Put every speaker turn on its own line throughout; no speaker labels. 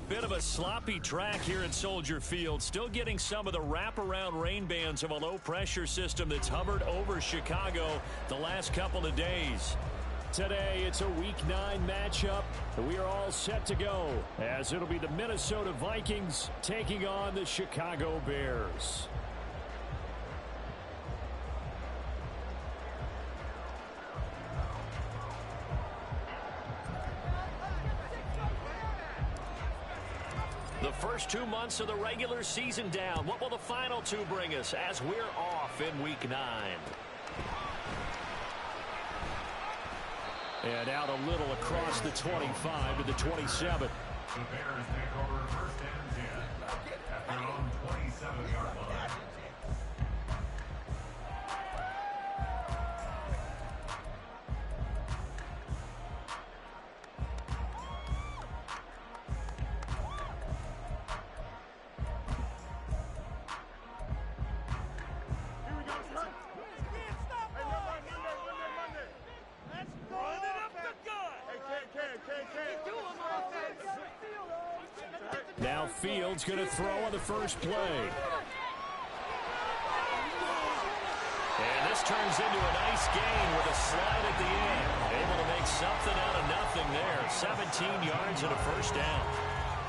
bit of a sloppy track here at Soldier Field. Still getting some of the wraparound rain bands of a low-pressure system that's hovered over Chicago the last couple of days. Today, it's a Week 9 matchup. We are all set to go, as it'll be the Minnesota Vikings taking on the Chicago Bears. The first 2 months of the regular season down. What will the final 2 bring us as we're off in Week 9? And out a little across the 25 to the 27.
The Bears take over first and 10 at their own 27-yard line.
Now Fields going to throw on the first play. And this turns into a nice gain with a slide at the end. Able to make something out of nothing there. 17 yards and a first down.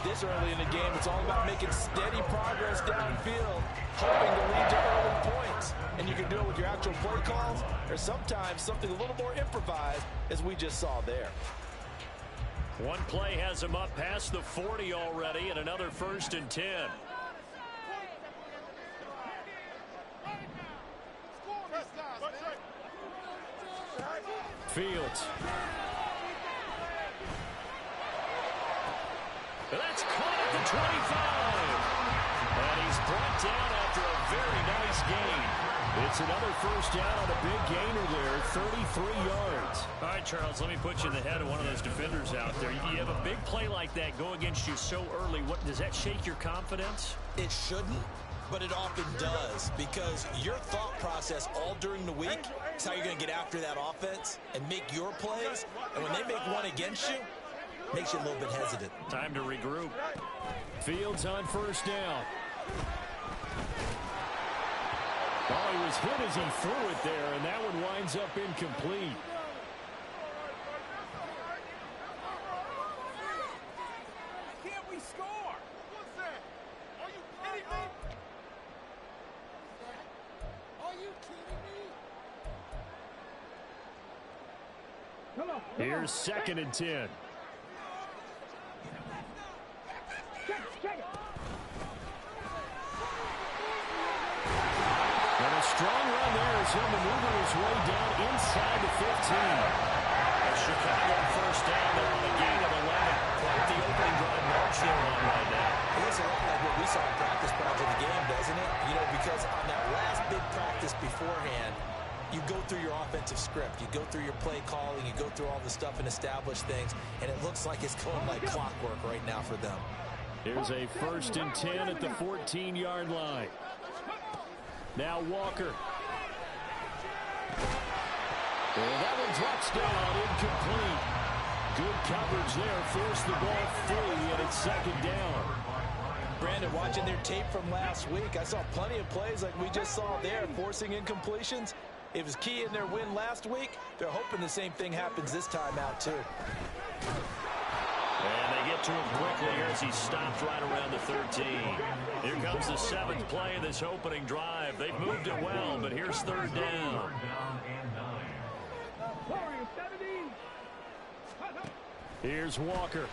This early in the game, it's all about making steady progress downfield, hoping to lead to early points. And you can do it with your actual play calls, or sometimes something a little more improvised, as we just saw there.
One play has him up past the 40 already, and another first and 10. Fields. That's caught at the 25. And he's brought down after a very nice gain. It's another first down on a big gainer there, 33 yards. All right, Charles, let me put you in the head of one of those defenders out there. You have a big play like that go against you so early. What does that shake your confidence?
It shouldn't, but it often does, because your thought process all during the week is how you're going to get after that offense and make your plays. And when they make one against you, it makes you a little bit hesitant.
Time to regroup. Fields on first down. Oh, he was hit as he threw it there, and that one winds up incomplete.
Can't we score? What's that? Are you kidding me? Are you kidding me?
Here's second and 10.
Check it.
And a strong run there as he'll maneuver his way down inside the 15. A Chicago first down there on a gain of 11. Quite the opening drive march they're on right now.
It looks a lot like what we saw in practice prior to the game, doesn't it? You know, because on that last big practice beforehand, you go through your offensive script. You go through your play calling. You go through all the stuff and establish things. And it looks like it's going like clockwork right now for them.
Here's a first and 10 at the 14-yard line. Now Walker. And that one drops down, incomplete. Good coverage there, forced the ball free, and it's second down.
Brandon, watching their tape from last week, I saw plenty of plays like we just saw there, forcing incompletions. It was key in their win last week. They're hoping the same thing happens this time out, too.
And they get to him quickly here as he stopped right around the 13. Here comes the 7th play of this opening drive. They've moved it well, but here's third down. Here's Walker.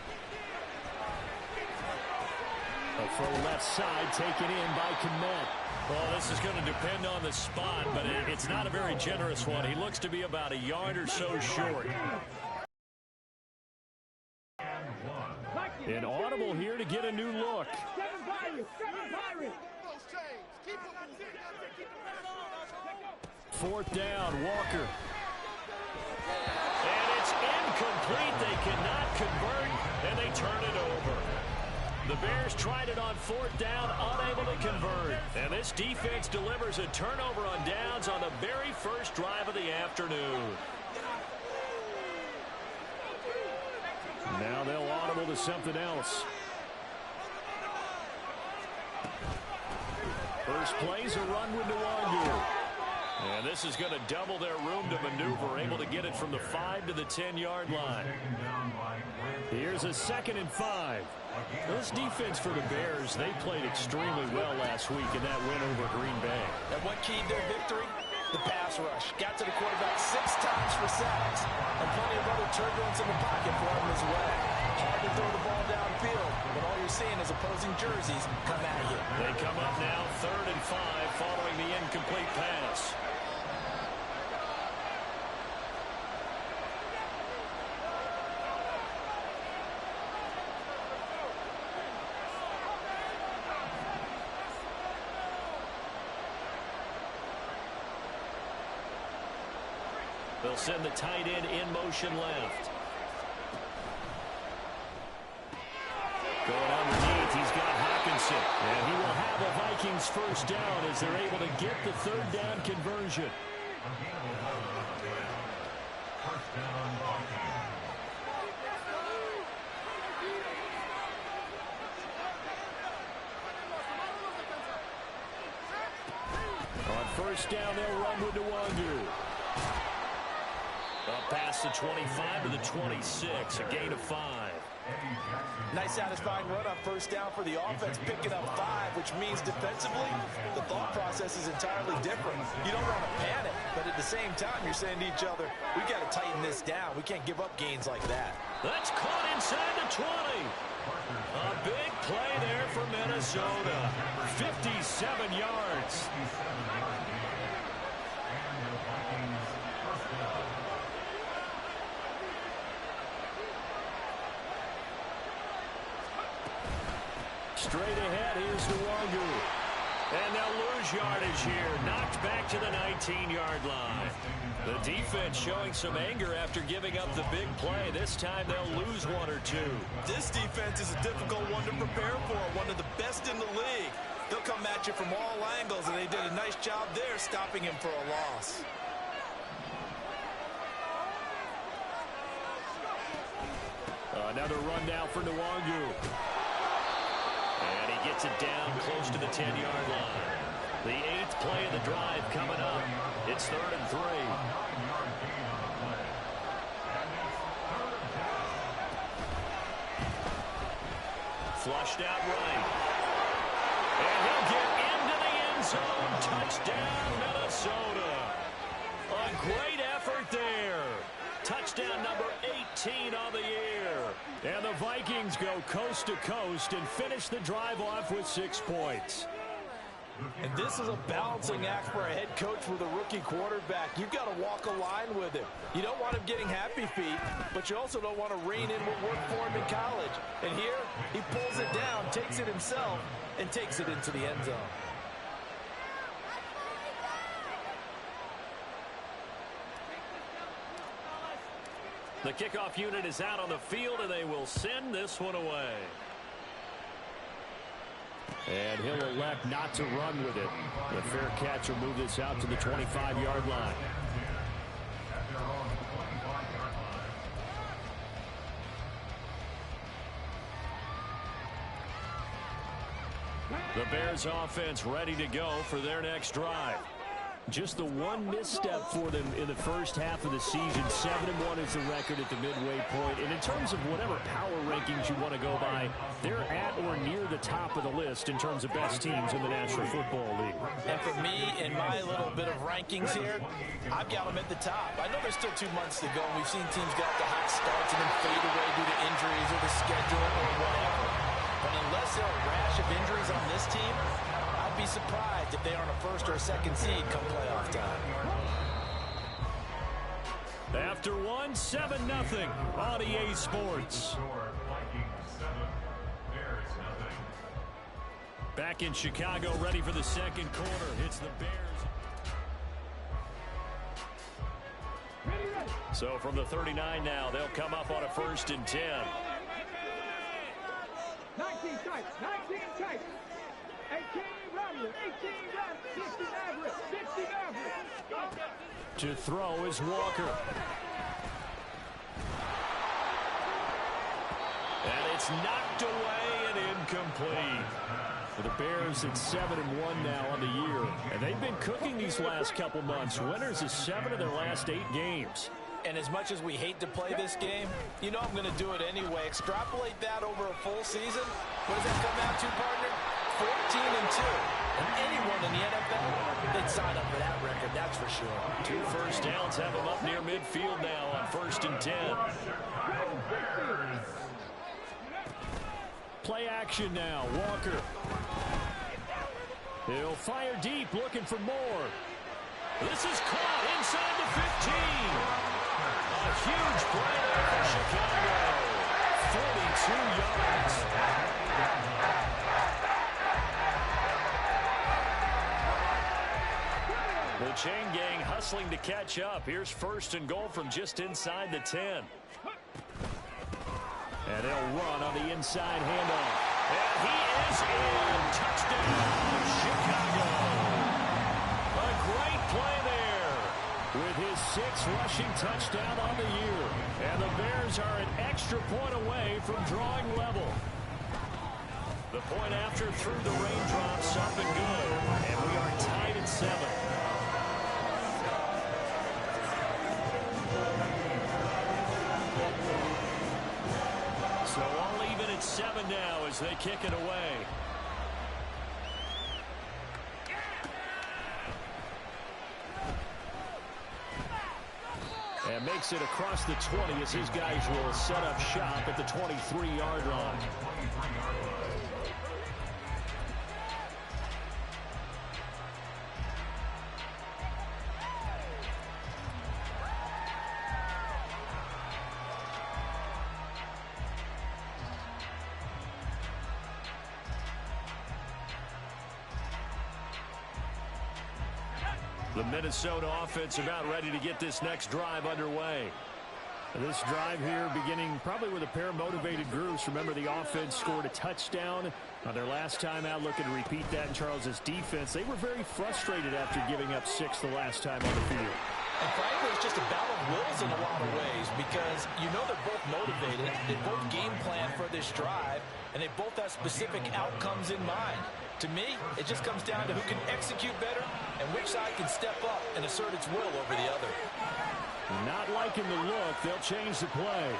From left side, taken in by Kmet. Well, this is going to depend on the spot, but it's not a very generous one. He looks to be about a yard or so short. An audible here to get a new look. Fourth down, Walker. And it's incomplete. They cannot convert, and they turn it over. The Bears tried it on fourth down, unable to convert. And this defense delivers a turnover on downs on the very first drive of the afternoon. Now they'll audible to something else. First play's a run with Nwangu. And this is going to double their room to maneuver, able to get it from the 5 to the 10-yard line. Here's a 2nd and 5. This defense for the Bears, they played extremely well last week in that win over Green Bay.
And what keyed their victory? The pass rush. Got to the quarterback 6 times for sacks. And plenty of other turbulence in the pocket for him as well. Hard to throw the ball downfield, but all you're seeing is opposing jerseys come at you.
They come up now 3rd and 5 following the incomplete pass. They'll send the tight end in motion left. Going underneath, he's got Hawkinson. And he will have a Vikings first down as they're able to get the 3rd down conversion. On first down, they'll run with Nwangu. Up past the 25 to the 26, a gain of 5.
Nice satisfying run on first down for the offense, picking up 5, which means defensively, the thought process is entirely different. You don't want to panic, but at the same time, you're saying to each other, we got to tighten this down. We can't give up gains like that.
That's caught inside the 20. A big play there for Minnesota. 57 yards. Straight ahead, here's Nwangu. And they'll lose yardage here. Knocked back to the 19-yard line. The defense showing some anger after giving up the big play. This time they'll lose 1 or 2.
This defense is a difficult one to prepare for, one of the best in the league. They'll come at you from all angles, and they did a nice job there stopping him for a loss.
Another run now for Nwangu. And he gets it down close to the 10-yard line. The 8th play of the drive coming up. It's 3rd and 3. Flushed out right. And he'll get into the end zone. Touchdown, Minnesota. A great effort there. Touchdown number 18 on the year. And the Vikings go coast to coast and finish the drive off with 6 points.
And this is a balancing act for a head coach with a rookie quarterback. You've got to walk a line with him. You don't want him getting happy feet, but you also don't want to rein in what worked for him in college. And here, he pulls it down, takes it himself, and takes it into the end zone.
The kickoff unit is out on the field, and they will send this one away. And he'll elect not to run with it. The fair catch will move this out to the 25-yard line. The Bears offense ready to go for their next drive. Just the one misstep for them in the first half of the season. 7-1 is the record at the midway point. And in terms of whatever power rankings you want to go by, they're at or near the top of the list in terms of best teams in the National Football League.
And for me, in my little bit of rankings here, I've got them at the top. I know there's still 2 months to go, and we've seen teams get off to hot starts and then fade away due to injuries or the schedule or whatever. But unless there are a rash of injuries on this team, I'd be surprised if they aren't a first or a second seed come playoff time.
After 1, 7-0 on EA Sports. Back in Chicago, ready for the second quarter. It's the Bears. So from the 39 now, they'll come up on a 1st and 10.
19 tight, 19 tight. 18 Ramler, 18 Ramler, 60 average, 60 average.
To throw is Walker. And it's knocked away and incomplete. The Bears at 7-1 now on the year. And they've been cooking these last couple months. Winners of 7 of their last 8 games.
And as much as we hate to play this game, you know I'm going to do it anyway. Extrapolate that over a full season. What does that come out to, partner? 14-2. And anyone in the NFL, they'd sign up for that record, that's for sure.
2 first downs have them up near midfield now on 1st and 10. Play action now. Walker. He'll fire deep, looking for more. This is caught inside the 15. A huge play there for Chicago. 42 yards. The chain gang hustling to catch up. Here's 1st and goal from just inside the 10. And they'll run on the inside handoff. And he is in. Touchdown, Chicago. A great play there with his 6th rushing touchdown on the year. And the Bears are an extra point away from drawing level. The point after through the raindrops, up and good. And we are tied at 7. So all even at 7 now as they kick it away. And makes it across the 20 as his guys will set up shop at the 23-yard line. The Minnesota offense about ready to get this next drive underway. This drive here beginning probably with a pair of motivated groups. Remember, the offense scored a touchdown on their last time out. Looking to repeat that in Charles's defense. They were very frustrated after giving up 6 the last time on the field.
And frankly, it's just a battle of wills in a lot of ways because you know they're both motivated. They both game plan for this drive, and they both have specific outcomes in mind. To me, it just comes down to who can execute better and which side can step up and assert its will over the other.
Not liking the look. They'll change the play.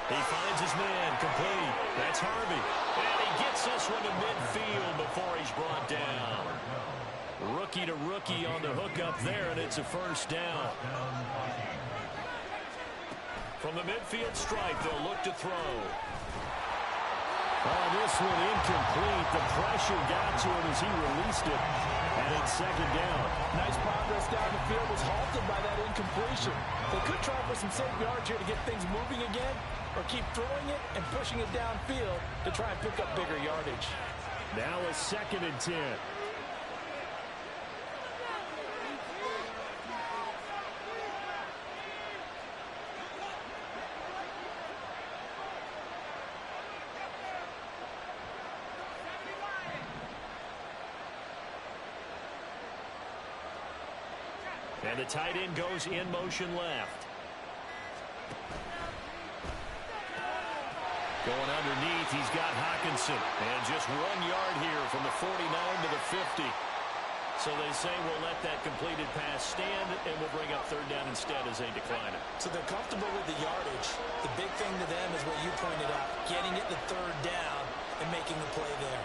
He finds his man complete. That's Harvey. And he gets this one to midfield before he's brought down. Rookie to rookie on the hook up there, and it's a 1st down. From the midfield stripe, they'll look to throw. Oh, this one incomplete. The pressure got to him as he released it. And it's 2nd down.
Nice progress down the field was halted by that incompletion. They could try for some safe yards here to get things moving again, or keep throwing it and pushing it downfield to try and pick up bigger yardage.
Now a 2nd and 10. And the tight end goes in motion left. Going underneath, he's got Hawkinson. And just 1 yard here from the 49 to the 50. So they say we'll let that completed pass stand, and we'll bring up 3rd down instead as they decline it.
So they're comfortable with the yardage. The big thing to them is what you pointed out, getting it to 3rd down and making the play there.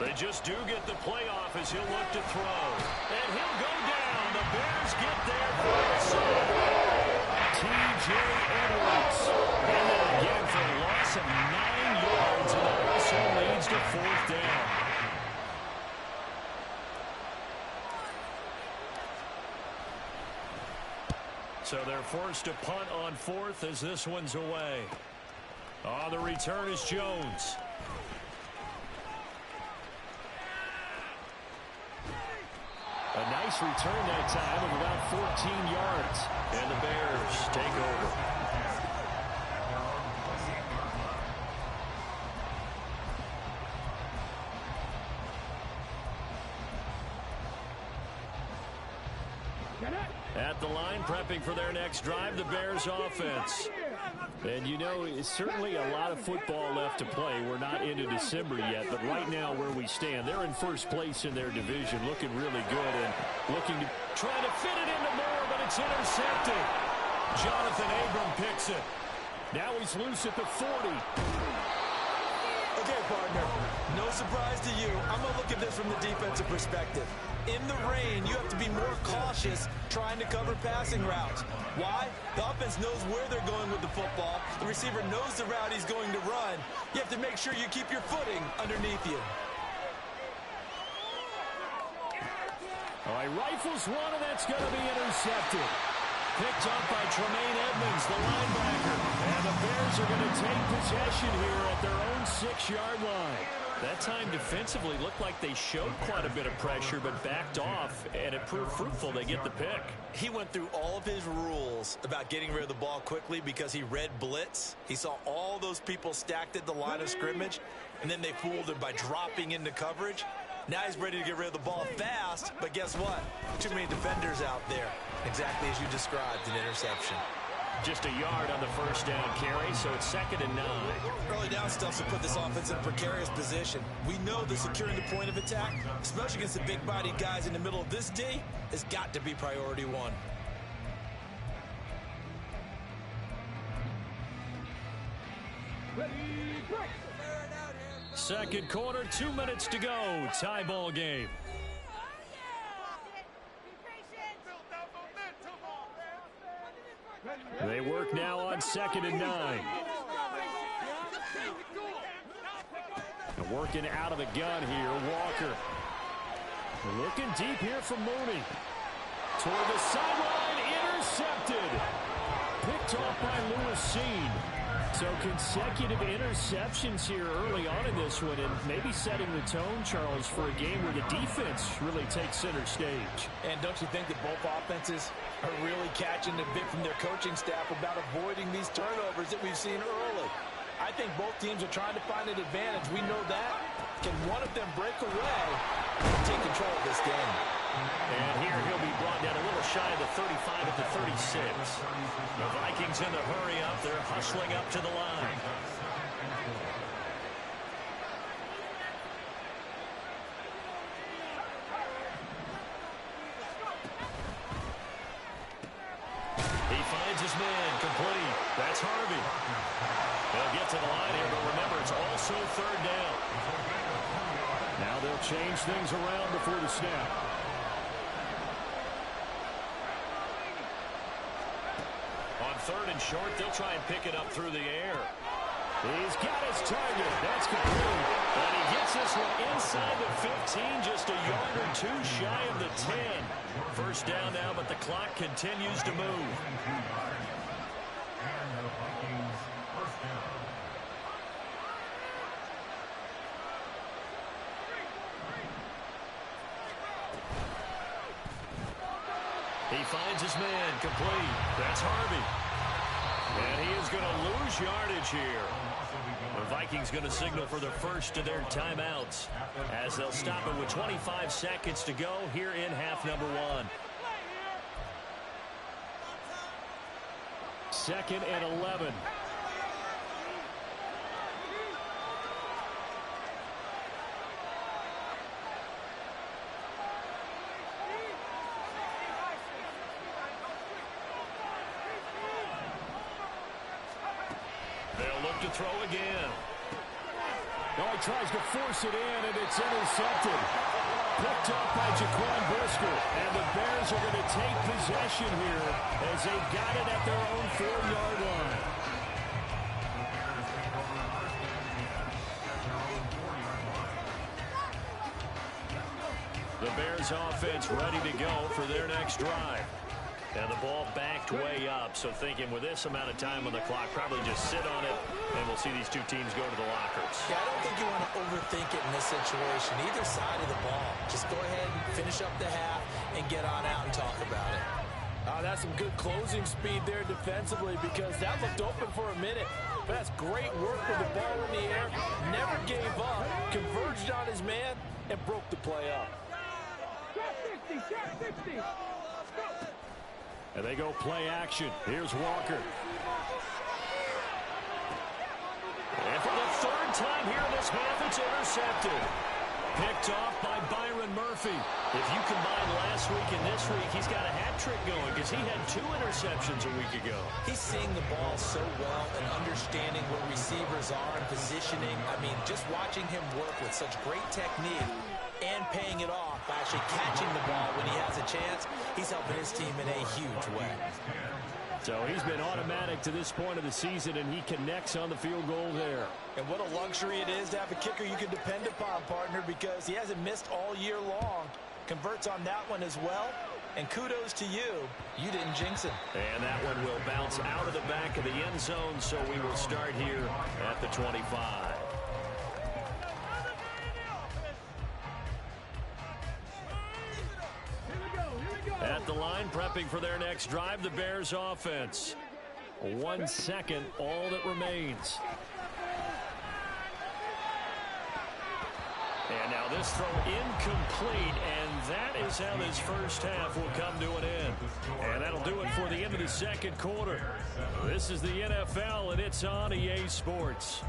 They just do get the playoff as he'll look to throw. And he'll go down. The Bears get there for it. T.J. Edwards. And then again for a loss of 9 yards. And that also leads to 4th down. So they're forced to punt on 4th as this one's away. On the return is Jones. A nice return that time of about 14 yards. And the Bears take over. At the line, prepping for their next drive, the Bears offense. And you know, it's certainly a lot of football left to play. We're not into December yet, but right now where we stand, they're in first place in their division, looking really good and looking to try to fit it into more, but it's intercepted. Jonathan Abram picks it. Now he's loose at the 40.
Okay, partner, no surprise to you. I'm going to look at this from the defensive perspective. In the rain, you have to be more cautious trying to cover passing routes. Why? The offense knows where they're going with the football. The receiver knows the route he's going to run. You have to make sure you keep your footing underneath you.
All right, rifles one, and that's going to be intercepted. Picked up by Tremaine Edmonds, the linebacker. And the Bears are going to take possession here at their own 6-yard line. That time defensively looked like they showed quite a bit of pressure but backed off, and it proved fruitful. They get the pick.
He went through all of his rules about getting rid of the ball quickly because he read blitz. He saw all those people stacked at the line of scrimmage, and then they fooled him by dropping into coverage. Now he's ready to get rid of the ball fast, but guess what? Too many defenders out there. Exactly as you described, an interception.
Just a yard on the first down carry, so it's 2nd and 9.
Early down stuff to put this offense in a precarious position. We know that securing the point of attack, especially against the big-bodied guys in the middle of this D, has got to be priority one.
Second quarter, 2 minutes to go. Tie ball game. They work now on 2nd and 9. And working out of the gun here, Walker. Looking deep here from Mooney. Toward the sideline, intercepted. Picked off by Lewis Seen. So consecutive interceptions here early on in this one, and maybe setting the tone, Charles, for a game where the defense really takes center stage.
And don't you think that both offenses are really catching a bit from their coaching staff about avoiding these turnovers that we've seen early? I think both teams are trying to find an advantage. We know that. Can one of them break away and take control of this game?
And here he'll be brought down a little shy of the 35 at the 36. The Vikings in the hurry up. They're hustling up to the line. He finds his man complete. That's Harvey. They'll get to the line here, but remember, it's also 3rd down. Now they'll change things around before the snap. On 3rd and short, they'll try and pick it up through the air. He's got his target. That's complete. And he gets this one inside the 15, just a yard or 2 shy of the 10. First down now, but the clock continues to move. He finds his man complete. That's Harvey. And he is going to lose yardage here. The Vikings going to signal for the first of their timeouts as they'll stop it with 25 seconds to go here in half number 1. 2nd and 11. To throw again. Oh, he tries to force it in, and it's intercepted. Picked up by Jaquan Brisker, and the Bears are going to take possession here as they've got it at their own 4-yard line. The Bears offense ready to go for their next drive. And the ball backed way up, so thinking with this amount of time on the clock, probably just sit on it, and we'll see these two teams go to the lockers.
Yeah, I don't think you want to overthink it in this situation. Either side of the ball. Just go ahead and finish up the half and get on out and talk about it.
That's some good closing speed there defensively, because that looked open for a minute. But that's great work with the ball in the air. Never gave up, converged on his man, and broke the play up.
Shot 60. Go.
And they go play action. Here's Walker. And for the third time here in this half, it's intercepted. Picked off by Byron Murphy. If you combine last week and this week, he's got a hat trick going because he had 2 interceptions a week ago.
He's seeing the ball so well and understanding where receivers are and positioning. I mean, just watching him work with such great technique and paying it off by actually catching the ball when he has a chance, he's helping his team in a huge way.
So he's been automatic to this point of the season, and he connects on the field goal there.
And what a luxury it is to have a kicker you can depend upon, partner, because he hasn't missed all year long. Converts on that one as well. And kudos to you. You didn't jinx him.
And that one will bounce out of the back of the end zone, so we will start here at the 25. At the line, prepping for their next drive, the Bears offense. 1 second, all that remains. And now this throw incomplete, and that is how this first half will come to an end. And that'll do it for the end of the second quarter. This is the NFL, and it's on EA Sports.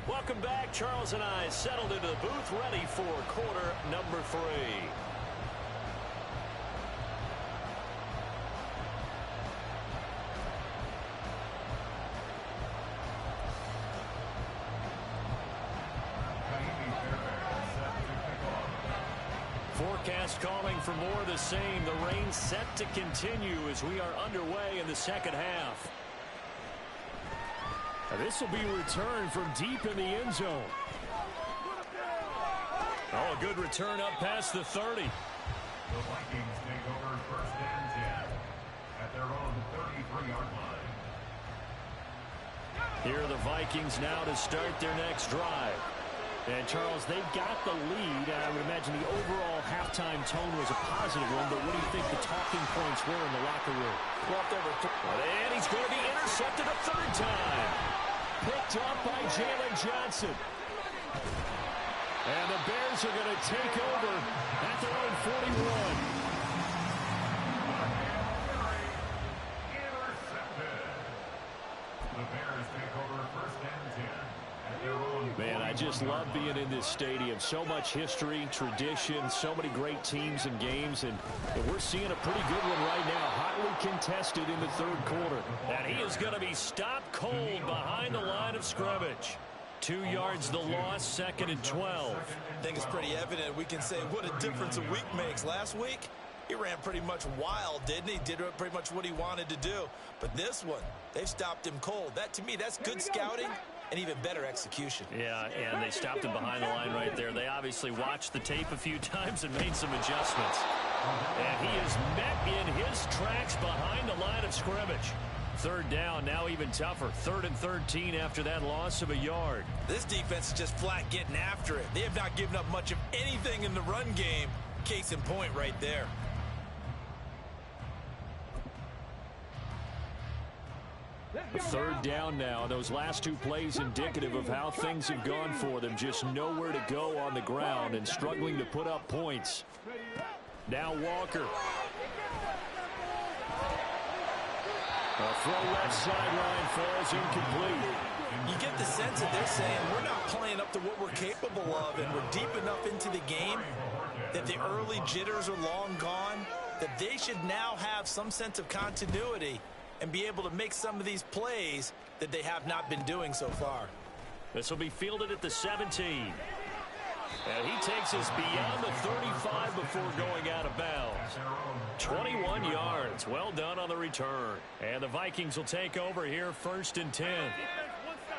Welcome back. Charles and I settled into the booth, ready for quarter number 3. Forecast calling for more of the same. The rain set to continue as we are underway in the second half. This will be returned from deep in the end zone. Oh, a good return up past the 30.
The Vikings take over first and 10 at their own 33-yard line.
Here are the Vikings now to start their next drive. And, Charles, they've got the lead. I would imagine the overall halftime tone was a positive one, but what do you think the talking points were in the locker room?
Well, if there were
and he's going to be intercepted a third time. Picked up by Jalen Johnson. And the Bears are going to take over at their own 41.
Intercepted. The Bears take over first and 10 at their own.
Man, I just love being in this stadium. So much history, tradition, so many great teams and games, and we're seeing a pretty good one right now. Hotly contested in the third quarter. And he is going to be stopped cold behind the line of scrimmage. 2 yards the loss, 2nd and 12.
I think it's pretty evident. We can say what a difference a week makes. Last week, he ran pretty much wild, didn't he? Did pretty much what he wanted to do. But this one, they've stopped him cold. That, to me, that's good scouting and even better execution.
Yeah, and they stopped him behind the line right there. They obviously watched the tape a few times and made some adjustments. And he is met in his tracks behind the line of scrimmage. Third down, now even tougher. 3rd and 13 after that loss of a yard.
This defense is just flat getting after it. They have not given up much of anything in the run game. Case in point right there.
Third down now. Those last 2 plays indicative of how things have gone for them. Just nowhere to go on the ground and struggling to put up points. Now Walker. A throw left sideline falls incomplete.
You get the sense that they're saying we're not playing up to what we're capable of, and we're deep enough into the game that the early jitters are long gone, that they should now have some sense of continuity and be able to make some of these plays that they have not been doing so far.
This will be fielded at the 17. And he takes us beyond the 35 before going out of bounds. 21 yards. Well done on the return. And the Vikings will take over here, 1st and 10.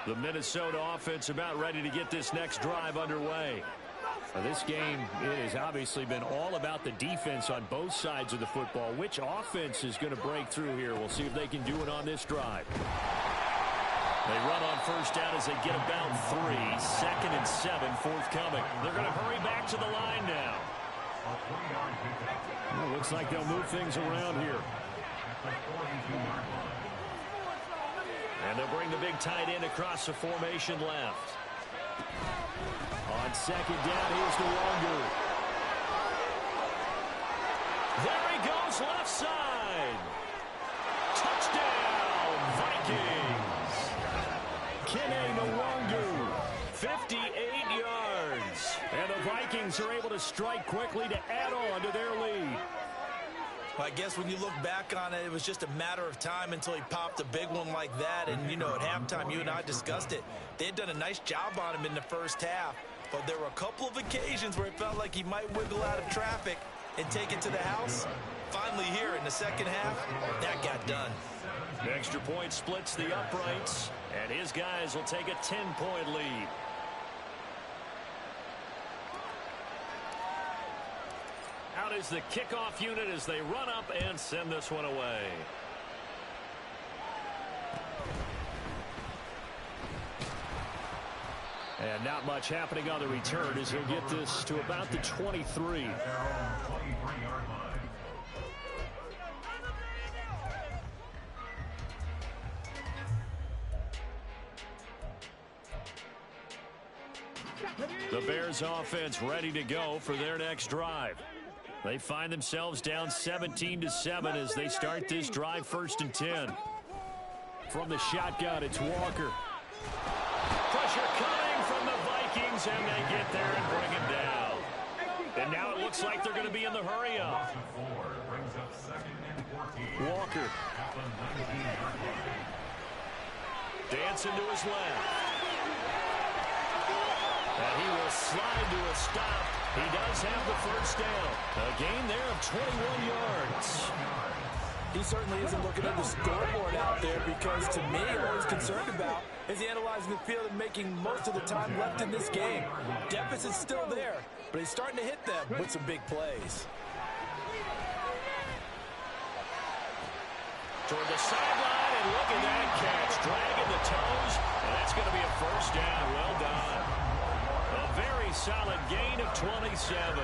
The Minnesota offense about ready to get this next drive underway. This game, it has obviously been all about the defense on both sides of the football. Which offense is going to break through here? We'll see if they can do it on this drive. They run on 1st down as they get about 3. 2nd and 7 forthcoming. They're going to hurry back to the line now. Well, looks like they'll move things around here. And they'll bring the big tight end across the formation left. On 2nd down, here's the Longer. There he goes, left side. Touchdown, Vikings. Kene Nwangu, 58 yards. And the Vikings are able to strike quickly to add on to their lead.
I guess when you look back on it, it was just a matter of time until he popped a big one like that. And, you know, at halftime, you and I discussed it. They had done a nice job on him in the first half. But there were a couple of occasions where it felt like he might wiggle out of traffic and take it to the house. Finally here in the second half, that got done.
The extra point splits the uprights, and his guys will take a 10-point lead. Out is the kickoff unit as they run up and send this one away. And not much happening on the return as he'll get this to about the 23. The Bears offense ready to go for their next drive. They find themselves down 17-7 as they start this drive, 1st and 10. From the shotgun, it's Walker. Pressure coming from the Vikings, and they get there and bring him down. And now it looks like they're going to be in the hurry-up. Walker. Dancing to his left. And he will slide to a stop. He does have the 1st down. A gain there of 21 yards.
He certainly isn't looking at the scoreboard out there because, to me, all he's concerned about is analyzing the field and making most of the time left in this game. Deficit's still there, but he's starting to hit them with some big plays.
Toward the sideline, and look at that catch. Dragging the toes, and that's going to be a 1st down. Well done. A very solid gain of 27.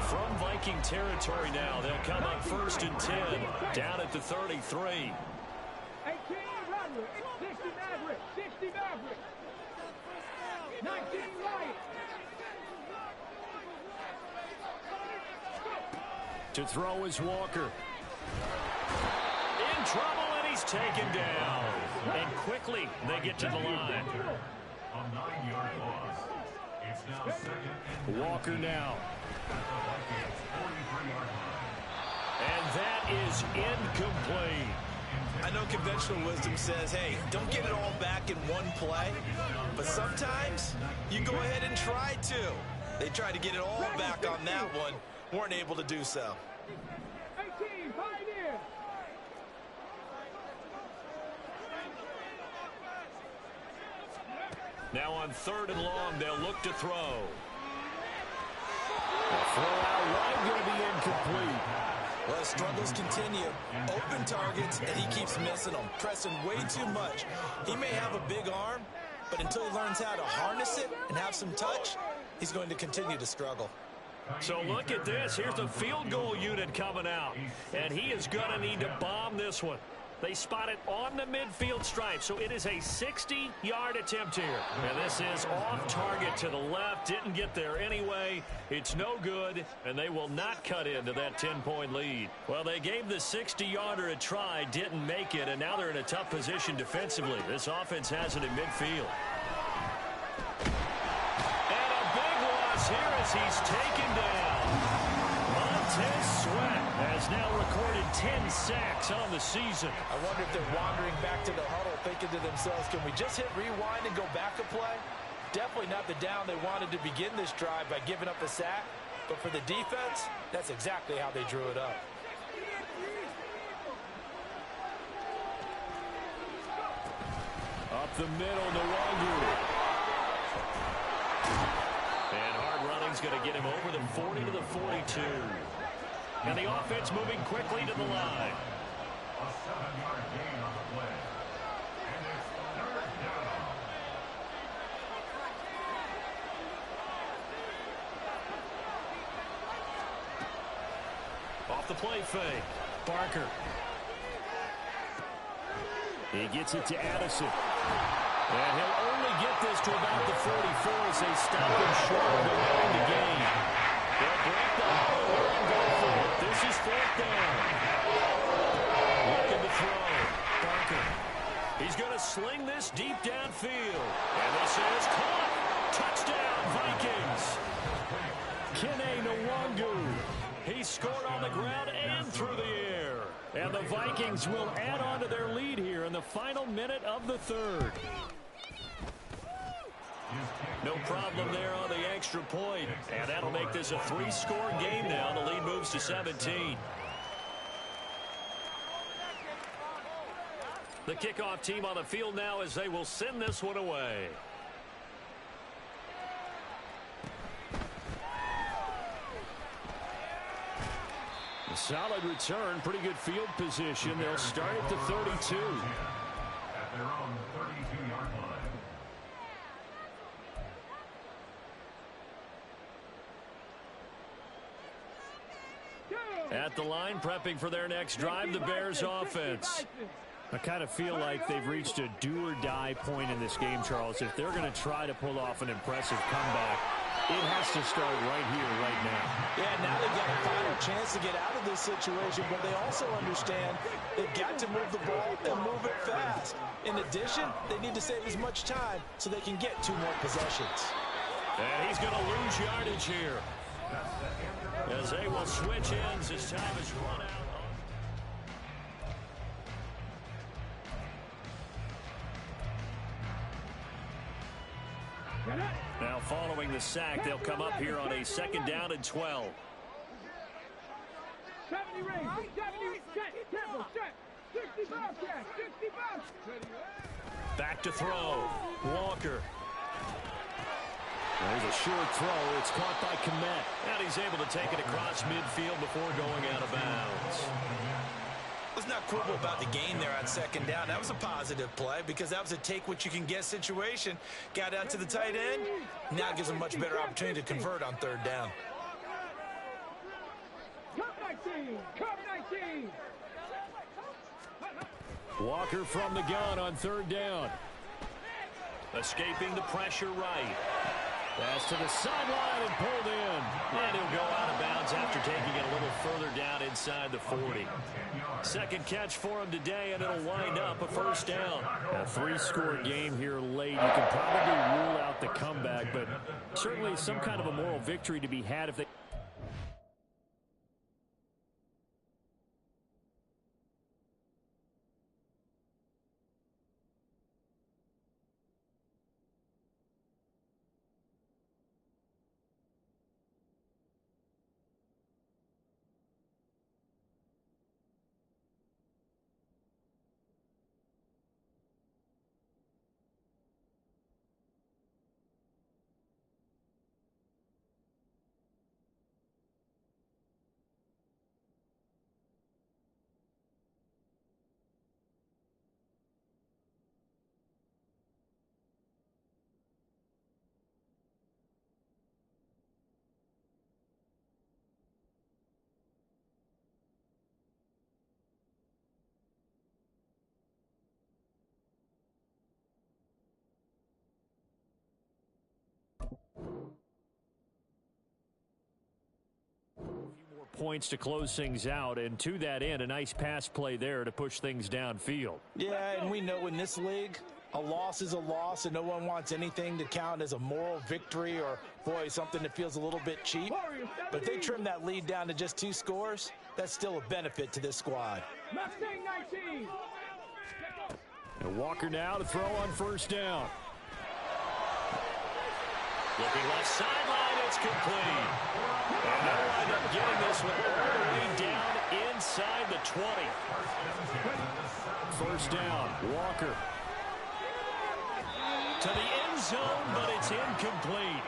From Viking territory now, they'll come up 1st and 10, down at the 33.
18 Roderick, 60 Maverick, 60 Maverick, 19 Lion.
To throw is Walker. In trouble, and he's taken down. And quickly, they get to the line.
A 9-yard loss. It's now 2nd and
Walker now. And that is incomplete.
I know conventional wisdom says, hey, don't get it all back in one play. But sometimes you go ahead and try to. They tried to get it all back on that one. Weren't able to do so.
18 Pioneer.
Now on 3rd and long, they'll look to throw. The throw out wide going to be incomplete.
Well, struggles continue. Open targets, and he keeps missing them, pressing way too much. He may have a big arm, but until he learns how to harness it and have some touch, he's going to continue to struggle.
So look at this. Here's the field goal unit coming out, and he is going to need to bomb this one. They spot it on the midfield stripe, so it is a 60-yard attempt here. And this is off target to the left. Didn't get there anyway. It's no good, and they will not cut into that 10-point lead. Well, they gave the 60-yarder a try, didn't make it, and now they're in a tough position defensively. This offense has it in midfield. And a big loss here as he's taken down. Montez Sweat has now recorded 10 sacks on the season.
I wonder if they're wandering back to the huddle thinking to themselves, can we just hit rewind and go back a play? Definitely not the down they wanted to begin this drive by giving up the sack. But for the defense, that's exactly how they drew it up.
Up the middle, Nwangu. And hard running's going to get him over the 40 to the 42. And the offense moving quickly to the line.
A 7-yard gain on the play. And it's third down.
Off the play fake. Barker. He gets it to Addison. And he'll only get this to about the 44 as they stop him short of allowing the gain. They'll break the huddle and go for it. This is fourth down. Looking to throw. Barker. He's going to sling this deep downfield. And this is caught. Touchdown, Vikings. Kene Nwangu. He scored on the ground and through the air. And the Vikings will add on to their lead here in the final minute of the third. No problem there on the extra point. And that'll make this a 3-score game now. The lead moves to 17. The kickoff team on the field now as they will send this one away. A solid return, pretty good field position. They'll start at the 32.
At their own 32-yard line.
At the line, prepping for their next drive, the Bears offense. I kind of feel like they've reached a do-or-die point in this game, Charles. If they're going to try to pull off an impressive comeback, it has to start right here, right now.
Yeah, now they've got a final chance to get out of this situation, but they also understand they've got to move the ball and move it fast. In addition, they need to save as much time so they can get 2 more possessions.
And he's going to lose yardage here. As they will switch ends as time is run out. Now following the sack, they'll come up here on a 2nd down and 12.
70 range, 70, set, tempo, set, 65 cash, 65.
Back to throw. Walker. There's a short throw. It's caught by Kmet. And he's able to take it across midfield before going out of bounds.
Let's not quibble about the gain there on 2nd down. That was a positive play because that was a take-what-you-can-get situation. Got out to the tight end. Now gives them much better opportunity to convert on 3rd down.
Cup 19, Cup 19.
Walker from the gun on 3rd down. Escaping the pressure right. Pass to the sideline and pulled in. And he'll go out of bounds after taking it a little further down inside the 40. 2nd catch for him today, and it'll wind up a 1st down. A 3-score game here late. You can probably rule out the comeback, but certainly some kind of a moral victory to be had if they... points to close things out, and to that end, a nice pass play there to push things downfield.
Yeah, and we know in this league, a loss is a loss, and no one wants anything to count as a moral victory or, boy, something that feels a little bit cheap. But if they trim that lead down to just 2 scores, that's still a benefit to this squad.
Mustang 19.
And Walker now to throw on 1st down. Looking left sideline, it's complete. And they'll wind up getting this one all the way down inside the 20. First down, Walker. To the end zone, but it's incomplete.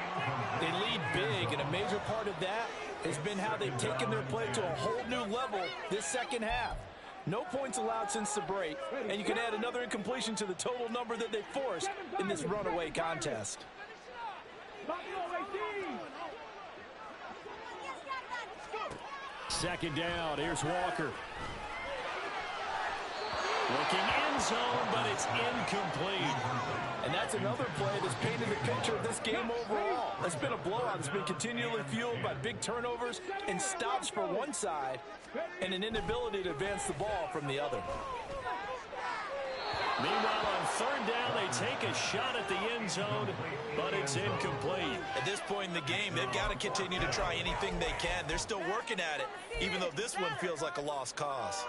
They lead big, and a major part of that has been how they've taken their play to a whole new level this second half. No points allowed since the break, and you can add another incompletion to the total number that they forced in this runaway contest.
Second down, here's Walker. Looking end zone, but it's incomplete.
And that's another play that's painted the picture of this game overall. It's been a blowout that's been continually fueled by big turnovers and stops for one side and an inability to advance the ball from the other.
Meanwhile, on third down, they take a shot at the end zone, but it's incomplete.
At this point in the game, they've got to continue to try anything they can. They're still working at it, even though this one feels like a lost cause.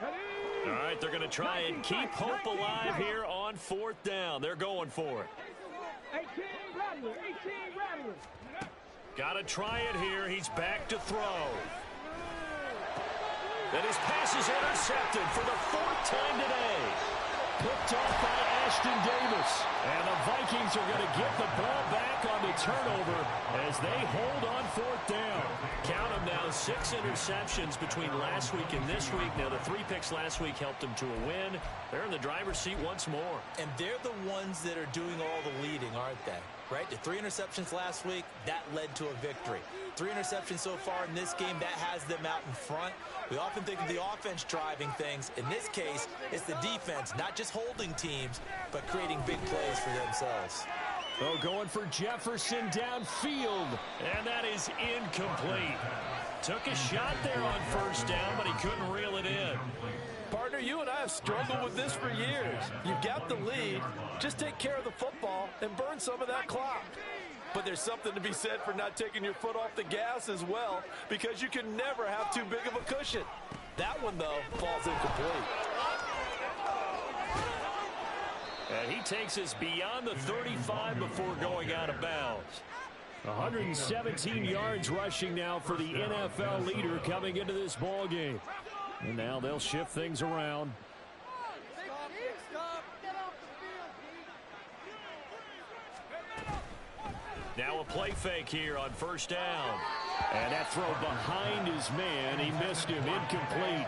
All right, they're going to try and keep hope alive here on fourth down. They're going for it.
18 Rattler, 18 Rattler.
Got to try it here. He's back to throw. And his pass is intercepted for the fourth time today. Picked off by Ashton Davis. And the Vikings are going to get the ball back on the turnover as they hold on fourth down. Count them now, 6 interceptions between last week and this week. Now, the 3 picks last week helped them to a win. They're in the driver's seat once more.
And they're the ones that are doing all the leading, aren't they? Right? The 3 interceptions last week, that led to a victory. 3 interceptions so far in this game, that has them out in front. We often think of the offense driving things. In this case, it's the defense, not just holding teams, but creating big plays for themselves.
Oh, going for Jefferson downfield, and that is incomplete. Took a shot there on first down, but he couldn't reel it in.
Partner, you and I have struggled with this for years. You've got the lead. Just take care of the football and burn some of that clock. But there's something to be said for not taking your foot off the gas as well, because you can never have too big of a cushion. That one, though, falls incomplete.
And he takes us beyond the 35 before going out of bounds. 117 yards rushing now for the NFL leader coming into this ball game. And now they'll shift things around. Now a play fake here on first down. And that throw behind his man. He missed him. Incomplete.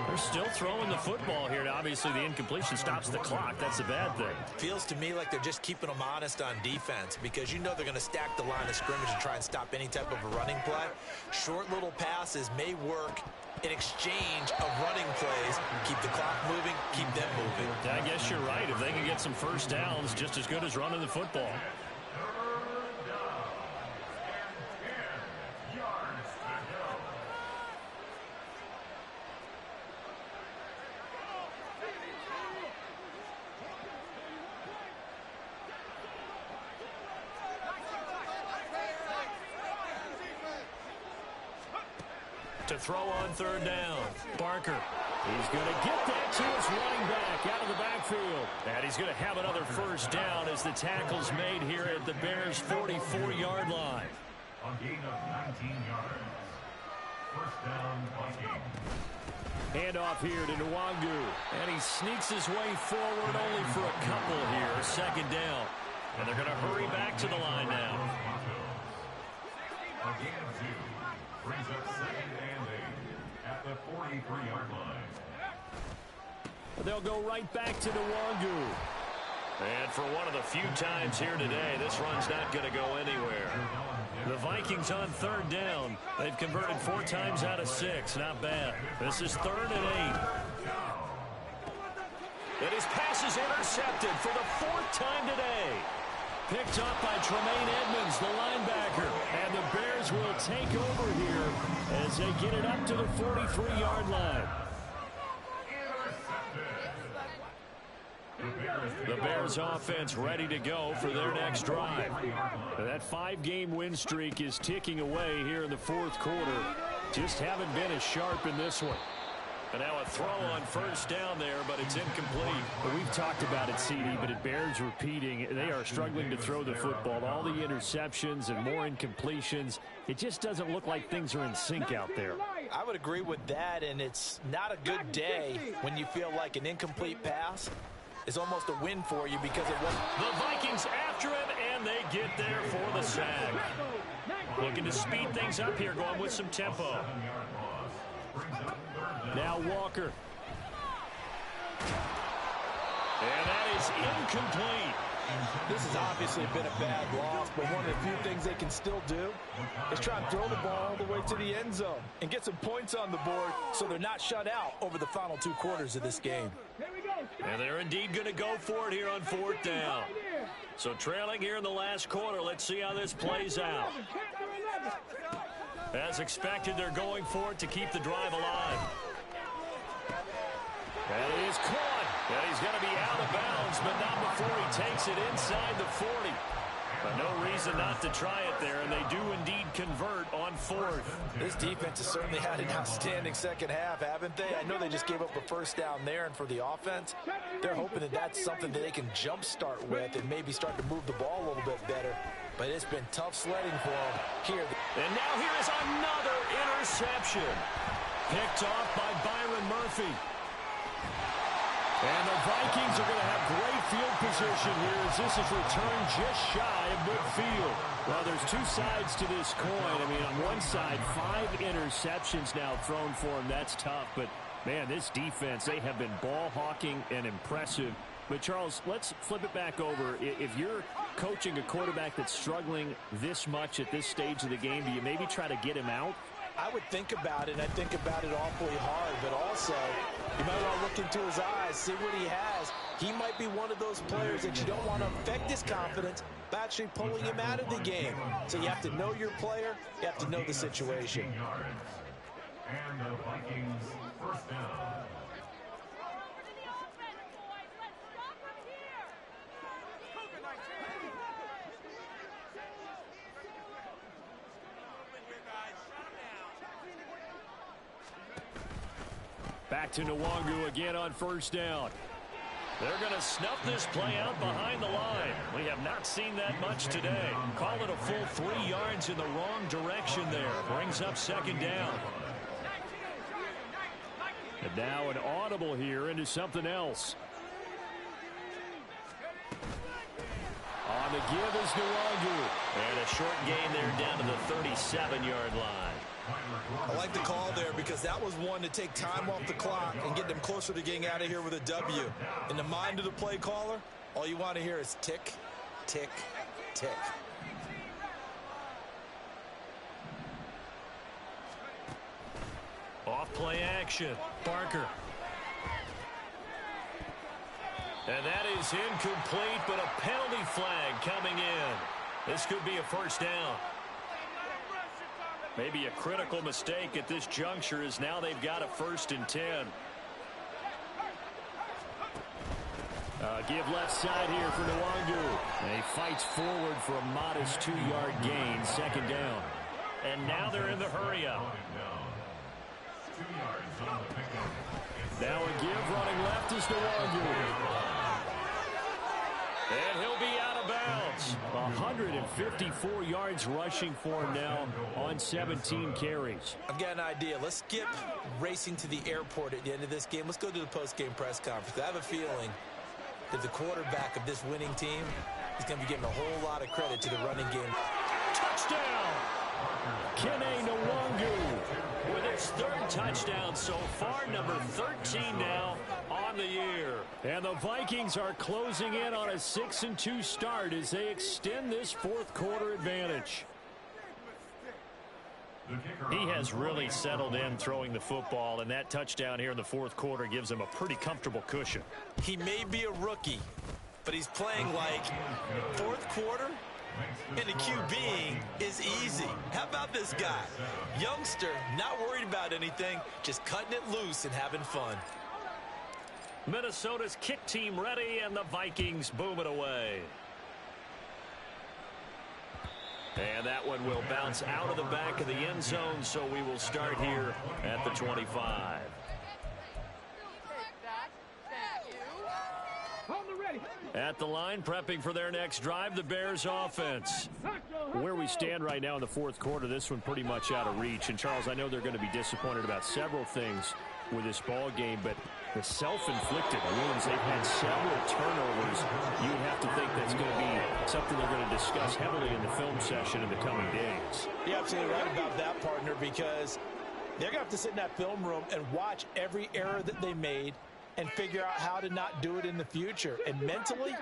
They're still throwing the football here. Now, obviously, the incompletion stops the clock. That's a bad thing.
Feels to me like they're just keeping them honest on defense, because you know they're going to stack the line of scrimmage and try and stop any type of a running play. Short little passes may work in exchange of running plays. Keep the clock moving, keep them moving.
I guess you're right. If they can get some first downs, just as good as running the football. To throw on third down. Barker. He's going to get that to his running back out of the backfield. And he's going to have another first down as the tackle's made here at the Bears' 44-yard line.
A gain of 19 yards. First down, Vikings.
Handoff here to Nwangu. And he sneaks his way forward only for a couple here. Second down. And they're going to hurry back to the line now.
A gain of 2. Brings up second and 8 at the 43-yard line.
They'll go right back to Nwangu. And for one of the few times here today, this run's not going to go anywhere. The Vikings on third down. They've converted 4 times out of 6. Not bad. This is 3rd and 8. And his pass is intercepted for the 4th time today. Picked up by Tremaine Edmonds, the linebacker. And the Bears will take over here as they get it up to the 43-yard line. The Bears offense ready to go for their next drive. That 5-game win streak is ticking away here in the 4th quarter. Just haven't been as sharp in this one. And now a throw on first down there, but it's incomplete.
Well, we've talked about it, CD, but it bears repeating. They are struggling to throw the football. All the interceptions and more incompletions. It just doesn't look like things are in sync out there.
I would agree with that, and it's not a good day when you feel like an incomplete pass is almost a win for you because it wasn't.
The Vikings after him, and they get there for the sack. Looking to speed things up here, going with some tempo.
Now Walker.
And that is incomplete.
This has obviously been a bad loss, but one of the few things they can still do is try and throw the ball all the way to the end zone and get some points on the board so they're not shut out over the final 2 quarters of this game.
And they're indeed going to go for it here on 4th down. So trailing here in the last quarter, let's see how this plays out. As expected, they're going for it to keep the drive alive. That is caught. And he's going to be out of bounds, but not before he takes it inside the 40. But no reason not to try it there, and they do indeed convert on 4th.
This defense has certainly had an outstanding second half, haven't they? I know they just gave up a first down there, and for the offense, they're hoping that that's something that they can jumpstart with and maybe start to move the ball a little bit better. But it's been tough sledding for them here.
And now here is another interception. Picked off by Byron Murphy. And the Vikings are going to have great field position here as this is returned just shy of midfield. Well, there's 2 sides to this coin. I mean, on one side, 5 interceptions now thrown for him. That's tough. But, man, this defense, they have been ball hawking and impressive. But, Charles, let's flip it back over. If you're coaching a quarterback that's struggling this much at this stage of the game, do you maybe try to get him out?
I would think about it, and I think about it awfully hard, but also you might want to look into his eyes, see what he has. He might be one of those players that you don't want to affect his confidence by actually pulling him out of the game. So you have to know your player, you have to know the situation.
And the Vikings first down.
Back to Nwangu again on first down. They're going to snuff this play out behind the line. We have not seen that much today. Call it a full 3 yards in the wrong direction there. Brings up 2nd down.
And now an audible here into something else. On the give is Nwangu.
And a short gain there down to the 37-yard line.
I like the call there because that was one to take time off the clock and get them closer to getting out of here with a W. In the mind of the play caller, all you want to hear is tick, tick, tick.
Off play action. Barker. And that is incomplete, but a penalty flag coming in. This could be a first down. Maybe a critical mistake at this juncture as now they've got a 1st and 10.
Give left side here for Nwangu. And he fights forward for a modest 2-yard gain, 2nd down.
And now they're in the hurry up.
Now a give running left is Nwangu.
And he'll be out of bounds.
154 yards rushing for him now on 17 carries.
I've got an idea. Let's skip racing to the airport at the end of this game. Let's go to the post-game press conference. I have a feeling that the quarterback of this winning team is going to be getting a whole lot of credit to the running game.
Touchdown! Kene Nwangu with his 3rd touchdown so far, number 13 now on the year.
And the Vikings are closing in on a 6-2 start as they extend this 4th quarter advantage.
He has really settled in throwing the football, and that touchdown here in the 4th quarter gives him a pretty comfortable cushion.
He may be a rookie, but he's playing like 4th quarter, and the QBing is easy. How about this guy? Youngster, not worried about anything, just cutting it loose and having fun.
Minnesota's kick team ready, and the Vikings boom it away. And that one will bounce out of the back of the end zone, so we will start here at the 25. At the line, prepping for their next drive, the Bears offense.
Where we stand right now in the fourth quarter, this one pretty much out of reach. And, Charles, I know they're going to be disappointed about several things with this ball game, but the self-inflicted wounds, they've had several turnovers. You would have to think that's going to be something they're going to discuss heavily in the film session in the coming days.
You're absolutely right about that, partner, because they're going to have to sit in that film room and watch every error that they made and figure out how to not do it in the future. And mentally,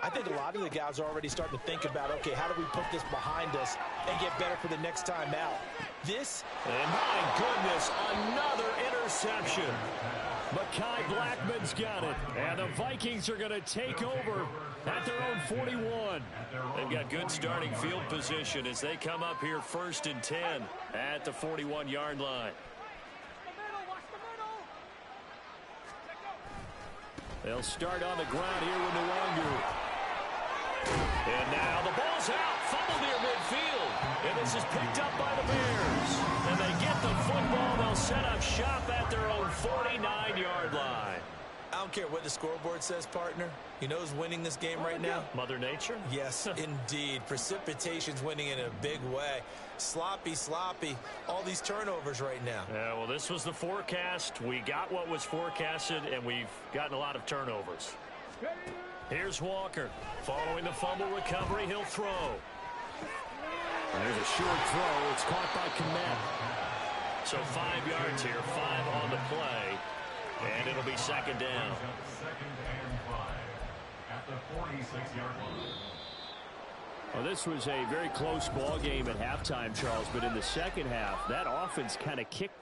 I think a lot of the guys are already starting to think about, okay, how do we put this behind us and get better for the next time out?
And my goodness, another interception. Mekhi Blackman's got it. And the Vikings are going to take over at their own 41. They've got good starting field position as they come up here 1st and 10 at the 41-yard line. They'll start on the ground here with Nwangu. And now the ball's out. Fumble near midfield. And this is picked up by the Bears. And they get the football. They'll set up shop at their own 49-yard line.
I don't care what the scoreboard says, partner. You know who's winning this game right now?
Mother Nature?
Yes, indeed. Precipitation's winning in a big way. Sloppy, all these turnovers right now.
Yeah, well, this was the forecast. We got what was forecasted, and we've gotten a lot of turnovers. Here's Walker. Following the fumble recovery, he'll throw.
And there's a short throw. It's caught by Komet.
So 5 yards here, 5 on the play. And it'll be 2nd down.
2nd and 5 at the 46-yard line.
Well, this was a very close ball game at halftime, Charles, but in the second half, that offense kind of kicked